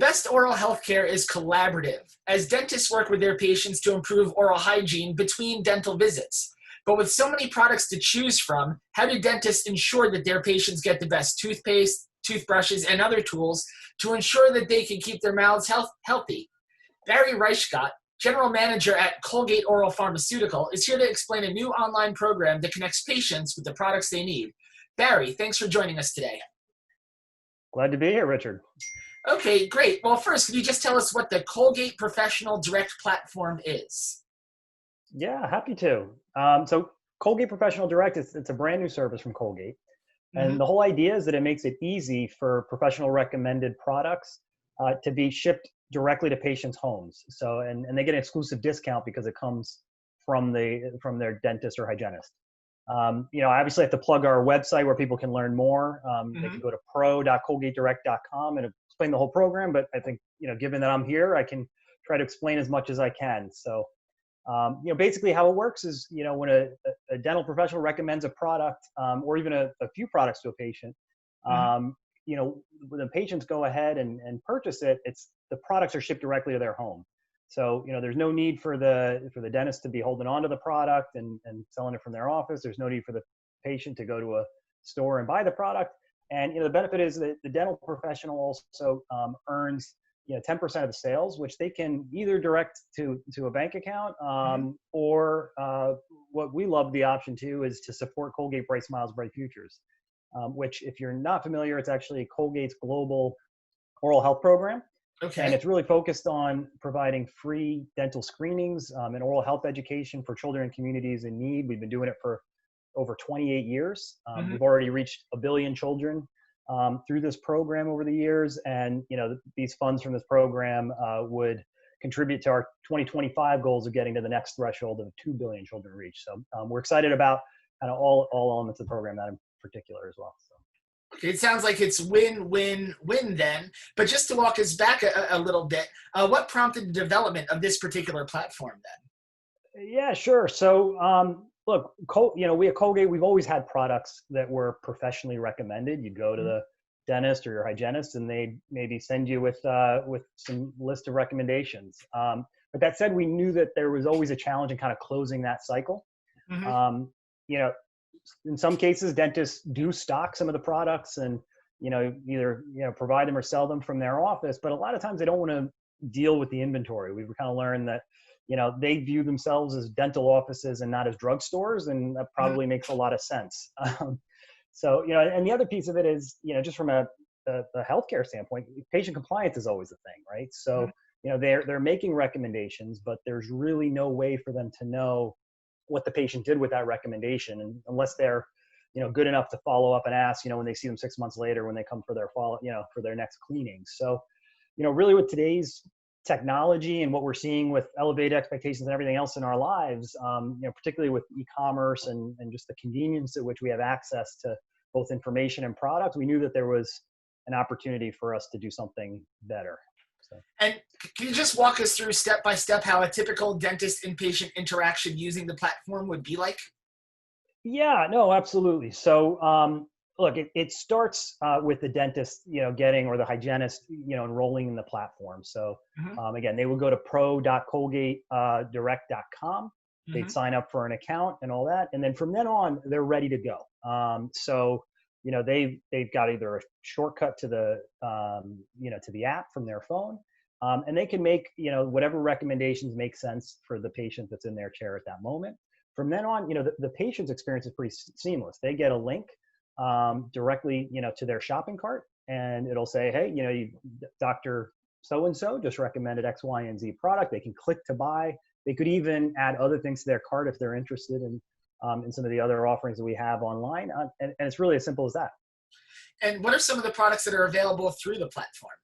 best oral health care is collaborative, as dentists work with their patients to improve oral hygiene between dental visits. But with so many products to choose from, how do dentists ensure that their patients get the best toothpaste, toothbrushes, and other tools to ensure that they can keep their mouths healthy? Barry Reichgott, General Manager at Colgate Oral Pharmaceutical, is here to explain a new online program that connects patients with the products they need. Barry, thanks for joining us today. Glad to be here, Richard. Okay, great. Well, first, could you just tell us what the Colgate Professional Direct platform is? Yeah, happy to. So Colgate Professional Direct, it's a brand new service from Colgate. And the whole idea is that it makes it easy for professional recommended products to be shipped directly to patients' homes. So, and they get an exclusive discount because it comes from their dentist or hygienist. You know, I obviously have to plug our website where people can learn more. They can go to pro.colgatedirect.com and explain the whole program. But I think, you know, given that I'm here, I can try to explain as much as I can. So, you know, basically how it works is, you know, when a dental professional recommends a product or even a few products to a patient, you know, when the patients go ahead and purchase it, the products are shipped directly to their home. So, you know, there's no need for the dentist to be holding on to the product and selling it from their office. There's no need for the patient to go to a store and buy the product. And, you know, the benefit is that the dental professional also earns, you know, 10% of the sales, which they can either direct to a bank account or what we love the option to is to support Colgate Bright Smiles, Bright Futures, which if you're not familiar, it's actually Colgate's global oral health program. Okay. And it's really focused on providing free dental screenings and oral health education for children and communities in need. We've been doing it for over 28 years. We've already reached 1 billion children through this program over the years. And, you know, these funds from this program would contribute to our 2025 goals of getting to the next threshold of 2 billion children reached. So we're excited about kind of all elements of the program, that in particular as well. So. It sounds like it's win-win-win then. But just to walk us back a little bit, what prompted the development of this particular platform then? Yeah, sure. So look, you know, we at Colgate, we've always had products that were professionally recommended. You'd go to the dentist or your hygienist and they'd maybe send you with some list of recommendations. But that said, we knew that there was always a challenge in kind of closing that cycle. You know, in some cases, dentists do stock some of the products and, you know, either, you know, provide them or sell them from their office. But a lot of times they don't want to deal with the inventory. We've kind of learned that, you know, they view themselves as dental offices and not as drugstores. And that probably makes a lot of sense. So, you know, and the other piece of it is, you know, just from a healthcare standpoint, patient compliance is always a thing, right? So, you know, they're making recommendations, but there's really no way for them to know what the patient did with that recommendation, and unless they're, you know, good enough to follow up and ask, you know, when they see them 6 months later, when they come for their for their next cleaning. So, you know, really with today's technology and what we're seeing with elevated expectations and everything else in our lives, you know, particularly with e-commerce and just the convenience at which we have access to both information and products, we knew that there was an opportunity for us to do something better. So. And can you just walk us through step by step how a typical dentist inpatient interaction using the platform would be like? Yeah, no, absolutely. So, look, it starts with the dentist, you know, or the hygienist, you know, enrolling in the platform. So, again, they would go to pro.colgatedirect.com. They'd sign up for an account and all that, and then from then on, they're ready to go. So, you know, they've got either a shortcut to the you know, to the app from their phone, and they can make, you know, whatever recommendations make sense for the patient that's in their chair at that moment. From then on, you know, the patient's experience is pretty seamless. They get a link directly, you know, to their shopping cart, and it'll say, hey, you know, Dr. So-and-so just recommended X, Y, and Z product. They can click to buy. They could even add other things to their cart if they're interested in some of the other offerings that we have online. And it's really as simple as that. And what are some of the products that are available through the platform?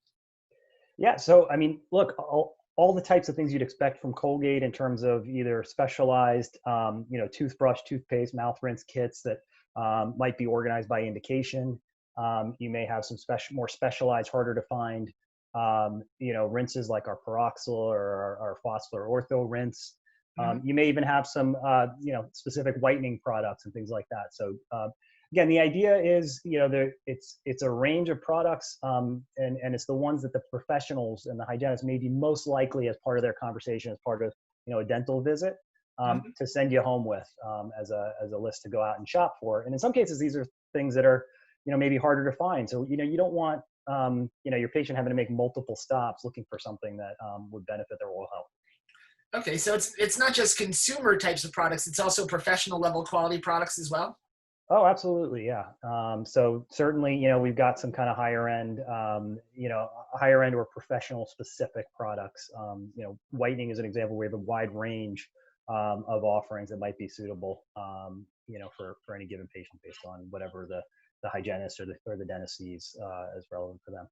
Yeah, so, I mean, look, all the types of things you'd expect from Colgate in terms of either specialized, you know, toothbrush, toothpaste, mouth rinse kits that might be organized by indication. You may have some more specialized, harder to find, you know, rinses like our Peroxyl or our Phosphor Ortho rinse. Mm-hmm. You may even have some, specific whitening products and things like that. So again, the idea is, it's a range of products, and it's the ones that the professionals and the hygienists may be most likely as part of their conversation, as part of, a dental visit, Mm-hmm. to send you home with, as a list to go out and shop for. And in some cases, these are things that are, maybe harder to find. So, you don't want, your patient having to make multiple stops looking for something that would benefit their oral health. Okay, so it's not just consumer types of products; it's also professional level quality products as well. Oh, absolutely, yeah. So certainly, we've got some kind of higher end or professional specific products. Whitening is an example. We have a wide range of offerings that might be suitable, for any given patient based on whatever the hygienist or the dentist sees as relevant for them.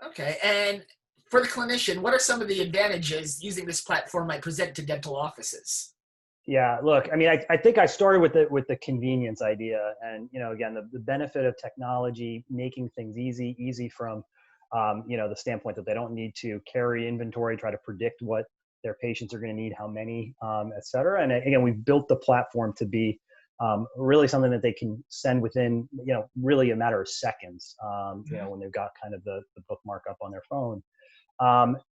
Okay, and for the clinician, what are some of the advantages using this platform might present to dental offices? Yeah, look, I mean, I think I started with the convenience idea, and again, the benefit of technology making things easy from, the standpoint that they don't need to carry inventory, try to predict what their patients are going to need, how many, et cetera. And again, we've built the platform to be really something that they can send within, really a matter of seconds, when they've got kind of the bookmark up on their phone.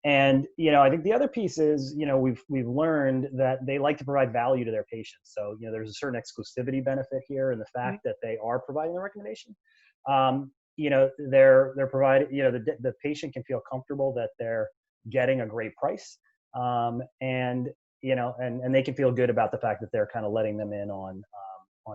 And I think the other piece is, we've learned that they like to provide value to their patients. So there's a certain exclusivity benefit here in the fact that they are providing the recommendation. They're providing, the patient can feel comfortable that they're getting a great price, and they can feel good about the fact that they're kind of letting them in on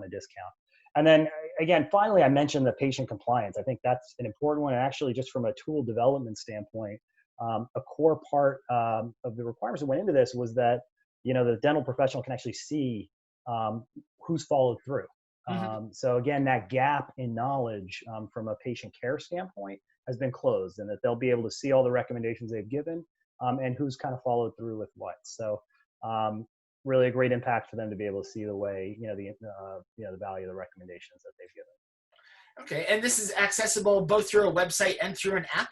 a discount. And then again, finally, I mentioned the patient compliance. I think that's an important one. And actually, just from a tool development standpoint, a core part of the requirements that went into this was that the dental professional can actually see who's followed through. Mm-hmm. So again, that gap in knowledge from a patient care standpoint has been closed, and that they'll be able to see all the recommendations they've given, and who's kind of followed through with what. So really a great impact for them to be able to see the way the value of the recommendations that they've given. Okay, and this is accessible both through a website and through an app?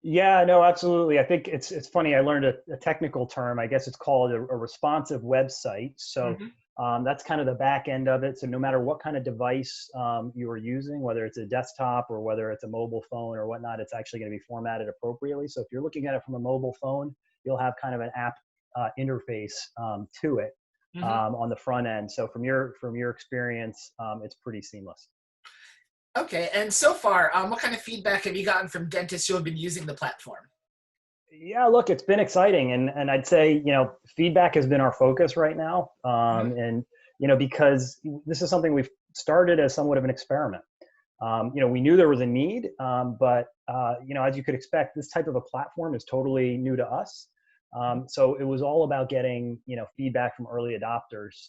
Yeah, no, absolutely. I think it's funny. I learned a technical term. I guess it's called a responsive website. So Mm-hmm. that's kind of the back end of it. So no matter what kind of device you are using, whether it's a desktop or whether it's a mobile phone or whatnot, it's actually going to be formatted appropriately. So if you're looking at it from a mobile phone, you'll have kind of an app interface to it Mm-hmm. on the front end. So from your experience, it's pretty seamless. Okay, and so far, what kind of feedback have you gotten from dentists who have been using the platform? Yeah, look, it's been exciting, and I'd say feedback has been our focus right now, Mm-hmm. and because this is something we've started as somewhat of an experiment. We knew there was a need, but as you could expect, this type of a platform is totally new to us. So it was all about getting feedback from early adopters,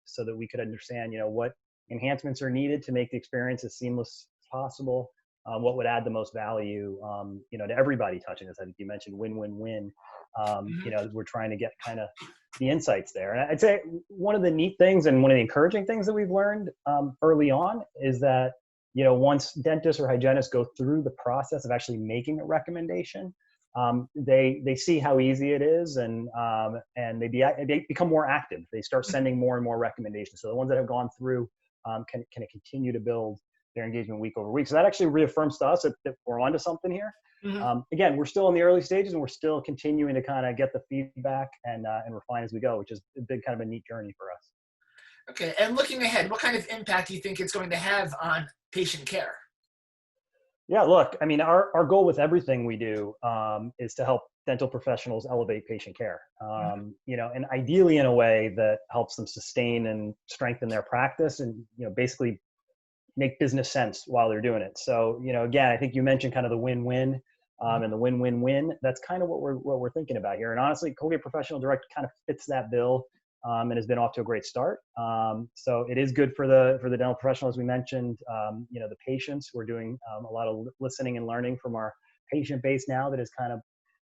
so that we could understand what enhancements are needed to make the experience as seamless as possible. What would add the most value, to everybody touching this. I think you mentioned win-win-win. Mm-hmm. We're trying to get kind of the insights there. And I'd say one of the neat things and one of the encouraging things that we've learned early on is that, once dentists or hygienists go through the process of actually making a recommendation, they see how easy it is, and they become more active. They start sending more and more recommendations. So the ones that have gone through can continue to build their engagement week over week. So that actually reaffirms to us that we're onto something here. Mm-hmm. Again, we're still in the early stages, and we're still continuing to kind of get the feedback and refine as we go, which has been kind of a neat journey for us. Okay, and looking ahead, what kind of impact do you think it's going to have on patient care? Yeah, look, I mean, our goal with everything we do is to help dental professionals elevate patient care, Mm-hmm. and ideally in a way that helps them sustain and strengthen their practice, and basically make business sense while they're doing it. So, again, I think you mentioned kind of the win-win, and the win-win-win. That's kind of what we're thinking about here. And honestly, Colgate Professional Direct kind of fits that bill, and has been off to a great start. So it is good for the dental professional, as we mentioned. The patients, we're doing a lot of listening and learning from our patient base now that has kind of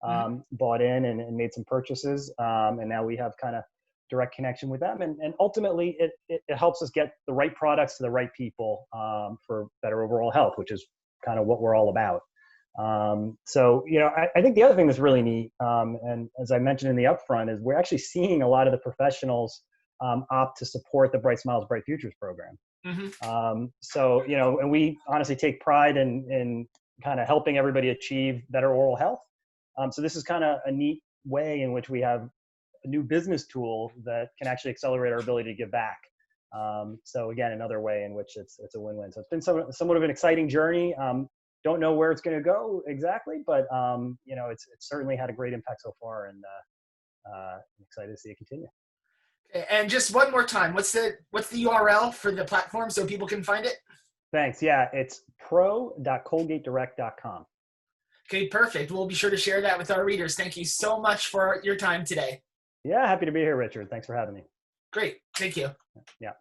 Mm-hmm. bought in and made some purchases, and now we have kind of direct connection with them, and ultimately it helps us get the right products to the right people, for better overall health, which is kind of what we're all about. So, I think the other thing that's really neat, and as I mentioned in the upfront, is we're actually seeing a lot of the professionals opt to support the Bright Smiles, Bright Futures program. So, and we honestly take pride in kind of helping everybody achieve better oral health. So this is kind of a neat way in which we have a new business tool that can actually accelerate our ability to give back. So again, another way in which it's a win-win. So it's been somewhat of an exciting journey. Don't know where it's going to go exactly, but it's certainly had a great impact so far, and I'm excited to see it continue. Okay, and just one more time, what's the URL for the platform so people can find it? Thanks. Yeah, it's pro.colgatedirect.com. Okay, perfect. We'll be sure to share that with our readers. Thank you so much for your time today. Yeah, happy to be here, Richard. Thanks for having me. Great. Thank you. Yeah.